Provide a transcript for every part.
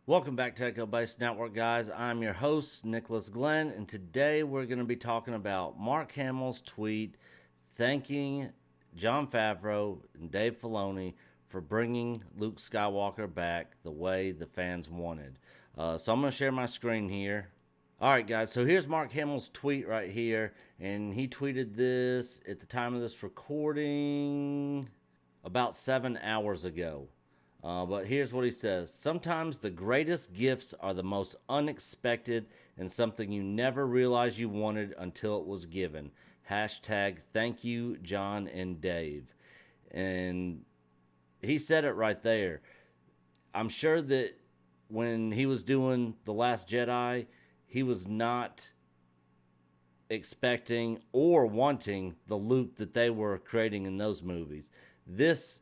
Welcome back to Echo Base Network, guys. I'm your host, Nicholas Glenn, and today we're going to be talking about Mark Hamill's tweet thanking Jon Favreau and Dave Filoni for bringing Luke Skywalker back the way the fans wanted. So I'm going to share my screen here. All right, guys, so here's Mark Hamill's tweet right here, and he tweeted this at the time of this recording about 7 hours ago. But here's what he says. Sometimes the greatest gifts are the most unexpected and something you never realized you wanted until it was given. Hashtag thank you, John and Dave. And he said it right there. I'm sure that when he was doing The Last Jedi, he was not expecting or wanting the Luke that they were creating in those movies. This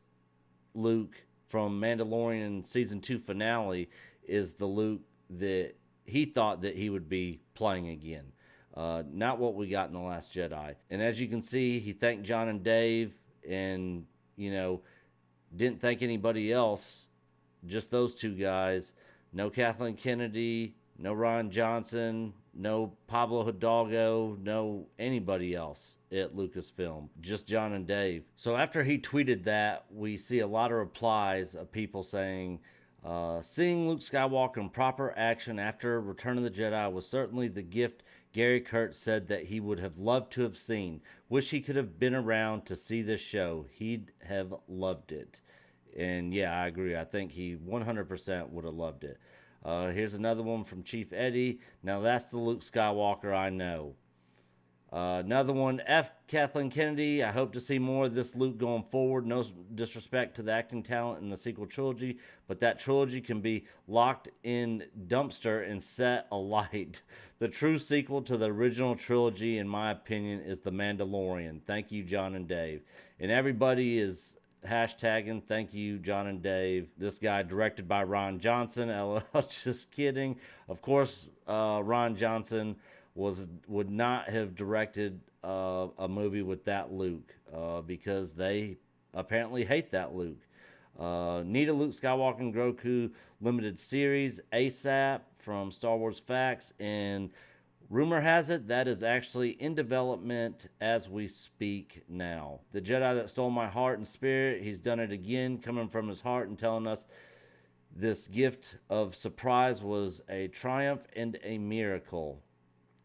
Luke from Mandalorian season 2 finale is the Luke that he thought that he would be playing again. Not what we got in The Last Jedi. And as you can see, he thanked John and Dave and, didn't thank anybody else, just those two guys. No Kathleen Kennedy, no Ron Johnson, no Pablo Hidalgo, no anybody else at Lucasfilm, just John and Dave. So after he tweeted that, we see a lot of replies of people saying, seeing Luke Skywalker in proper action after Return of the Jedi was certainly the gift Gary Kurtz said that he would have loved to have seen. Wish he could have been around to see this show. He'd have loved it. And yeah, I agree. I think he 100% would have loved it. Here's another one from Chief Eddie. Now that's the Luke Skywalker I know. Another one, F. Kathleen Kennedy. I hope to see more of this Luke going forward. No disrespect to the acting talent in the sequel trilogy, but that trilogy can be locked in dumpster and set alight. The true sequel to the original trilogy, in my opinion, is The Mandalorian. Thank you, John and Dave. And everybody is hashtagging thank you, John and Dave. This guy directed by Ron Johnson. LOL, just kidding. Of course, Ron Johnson would not have directed a movie with that Luke because they apparently hate that Luke. Need a Luke Skywalker and Grogu limited series ASAP from Star Wars Facts, and rumor has it that is actually in development as we speak now. The Jedi that stole my heart and spirit, he's done it again, coming from his heart and telling us this gift of surprise was a triumph and a miracle.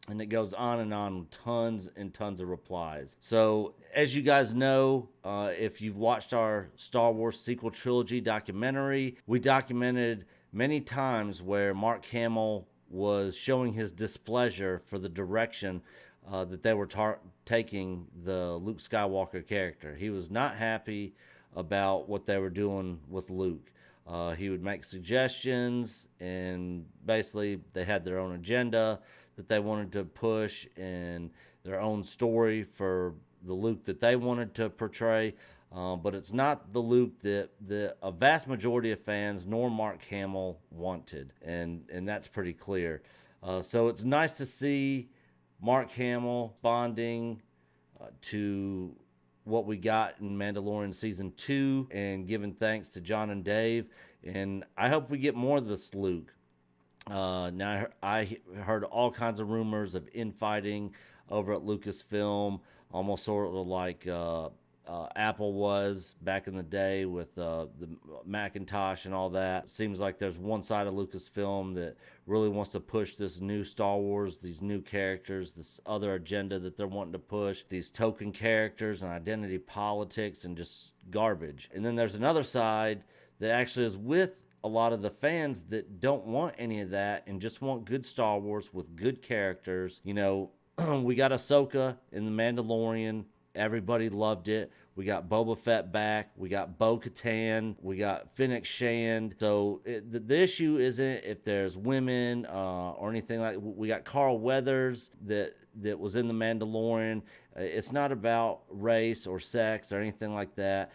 And it goes on, tons and tons of replies. So, as you guys know, if you've watched our Star Wars sequel trilogy documentary, we documented many times where Mark Hamill was showing his displeasure for the direction that they were taking the Luke Skywalker character. He was not happy about what they were doing with Luke. He would make suggestions, and basically they had their own agenda that they wanted to push and their own story for the Luke that they wanted to portray. But it's not the Luke that a vast majority of fans nor Mark Hamill wanted. And that's pretty clear. So it's nice to see Mark Hamill responding to what we got in Mandalorian Season 2 and giving thanks to John and Dave. And I hope we get more of this Luke. Now, I heard all kinds of rumors of infighting over at Lucasfilm, almost sort of like Apple was back in the day with the Macintosh and all that. Seems like there's one side of Lucasfilm that really wants to push this new Star Wars, these new characters, this other agenda that they're wanting to push, these token characters and identity politics and just garbage. And then there's another side that actually is with a lot of the fans that don't want any of that and just want good Star Wars with good characters. We got Ahsoka in The Mandalorian. Everybody loved it. We got Boba Fett back. We got Bo-Katan. We got Fennec Shand. So the issue isn't if there's women or anything like. We got Carl Weathers that was in The Mandalorian. It's not about race or sex or anything like that.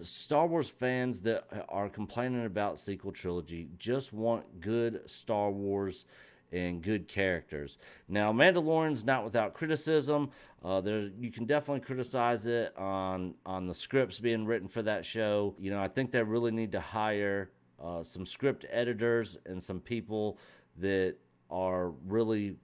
Star Wars fans that are complaining about sequel trilogy just want good Star Wars and good characters. Now, Mandalorian's not without criticism. You can definitely criticize it on the scripts being written for that show. I think they really need to hire some script editors and some people that are really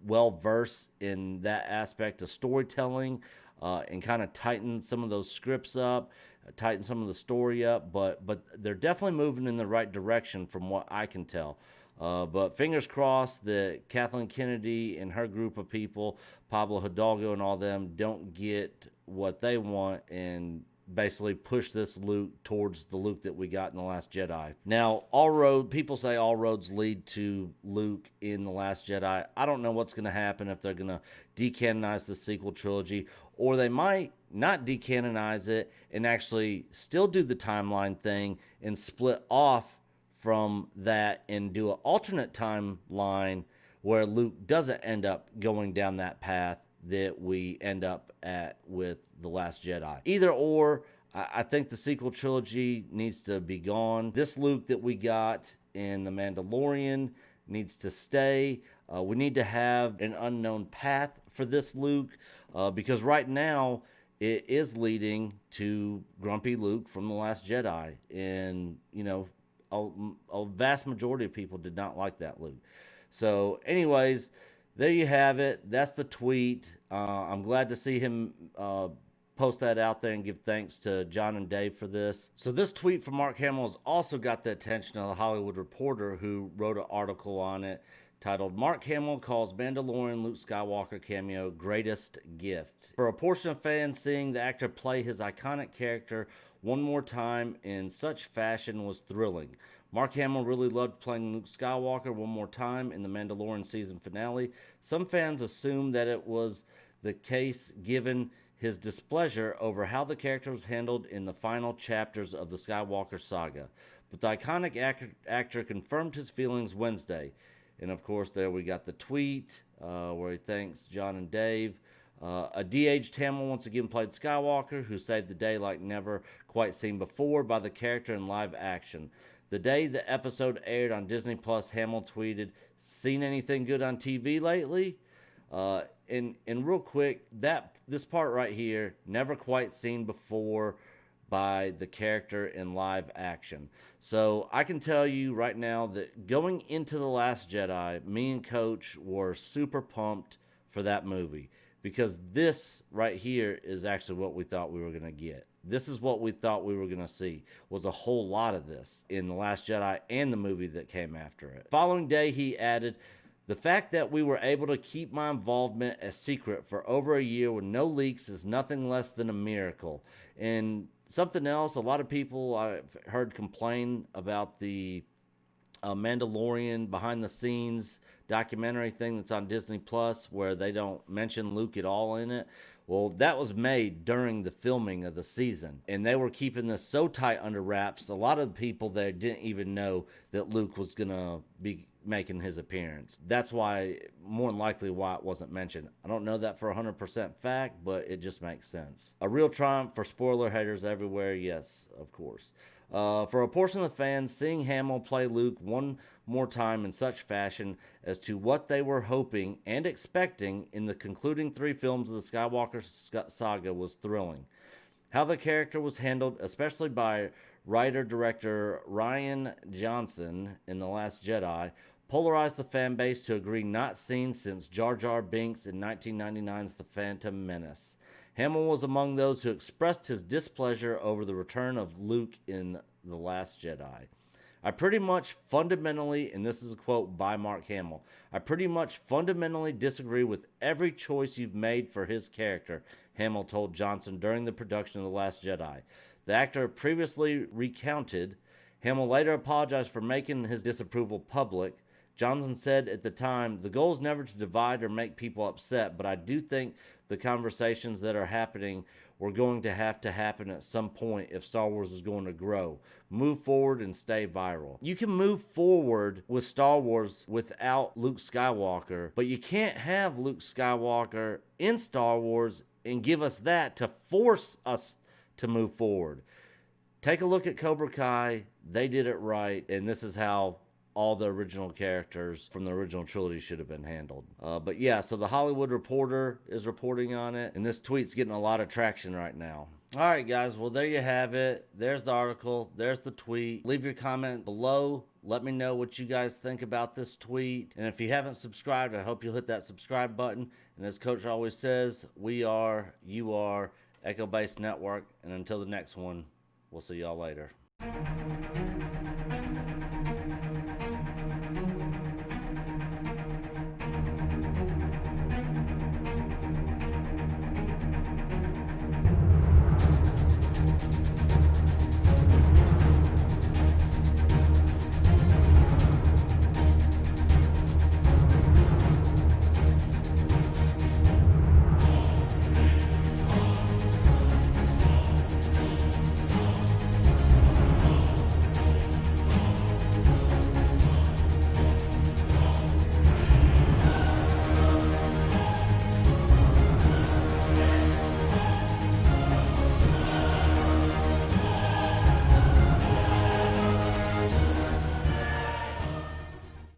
well versed in that aspect of storytelling, and kind of tighten some of those scripts up, tighten some of the story up. But they're definitely moving in the right direction from what I can tell. But fingers crossed that Kathleen Kennedy and her group of people, Pablo Hidalgo and all them, don't get what they want and basically push this Luke towards the Luke that we got in The Last Jedi. Now, people say all roads lead to Luke in The Last Jedi. I don't know what's going to happen, if they're going to decanonize the sequel trilogy, or they might not decanonize it and actually still do the timeline thing and split off from that and do an alternate timeline where Luke doesn't end up going down that path that we end up at with The Last Jedi. Either or, I think the sequel trilogy needs to be gone. This Luke that we got in The Mandalorian needs to stay. We need to have an unknown path for this Luke, because right now it is leading to Grumpy Luke from The Last Jedi. And, a vast majority of people did not like that Luke. So anyways, there you have it. That's the tweet. I'm glad to see him post that out there and give thanks to John and Dave for this. So this tweet from Mark Hamill has also got the attention of the Hollywood Reporter, who wrote an article on it titled, "Mark Hamill Calls Mandalorian Luke Skywalker Cameo Greatest Gift." For a portion of fans, seeing the actor play his iconic character one more time in such fashion was thrilling. Mark Hamill really loved playing Luke Skywalker one more time in the Mandalorian season finale. Some fans assumed that it was the case given his displeasure over how the character was handled in the final chapters of the Skywalker saga. But the iconic actor confirmed his feelings Wednesday. And of course, there we got the tweet where he thanks John and Dave. A de-aged Hamill once again played Skywalker, who saved the day like never quite seen before by the character in live action. The day the episode aired on Disney Plus, Hamill tweeted, "Seen anything good on TV lately?" And real quick, this part right here, never quite seen before by the character in live action. So I can tell you right now that going into The Last Jedi, me and Coach were super pumped for that movie, because this right here is actually what we thought we were going to get. This is what we thought we were going to see, was a whole lot of this in The Last Jedi and the movie that came after it. Following day, he added, "The fact that we were able to keep my involvement a secret for over a year with no leaks is nothing less than a miracle." And something else, a lot of people I've heard complain about the Mandalorian behind the scenes documentary thing that's on Disney Plus, where they don't mention Luke at all in it. Well, that was made during the filming of the season, and they were keeping this so tight under wraps. A lot of the people there didn't even know that Luke was gonna be making his appearance. That's why, more than likely, why it wasn't mentioned. I don't know that for 100% fact, but it just makes sense. A real triumph for spoiler haters everywhere, yes, of course. For a portion of the fans, seeing Hamill play Luke one more time in such fashion as to what they were hoping and expecting in the concluding 3 films of the Skywalker saga was thrilling. How the character was handled, especially by writer-director Rian Johnson in The Last Jedi, polarized the fan base to agree not seen since Jar Jar Binks in 1999's The Phantom Menace. Hamill was among those who expressed his displeasure over the return of Luke in The Last Jedi. "I pretty much fundamentally," and this is a quote by Mark Hamill, "I pretty much fundamentally disagree with every choice you've made for his character," Hamill told Johnson during the production of The Last Jedi. The actor previously recounted. Hamill later apologized for making his disapproval public. Johnson said at the time, "The goal is never to divide or make people upset, but I do think the conversations that are happening were going to happen at some point if Star Wars is going to grow, move forward, and stay viral." You can move forward with Star Wars without Luke Skywalker, but you can't have Luke Skywalker in Star Wars and give us that to force us to move forward. Take a look at Cobra Kai. They did it right, and this is how all the original characters from the original trilogy should have been handled. But yeah, so the Hollywood Reporter is reporting on it, and this tweet's getting a lot of traction right now. All right, guys, well, there you have it. There's the article. There's the tweet. Leave your comment below. Let me know what you guys think about this tweet. And if you haven't subscribed, I hope you'll hit that subscribe button. And as Coach always says, we are, you are, Echo Base Network. And until the next one, we'll see y'all later.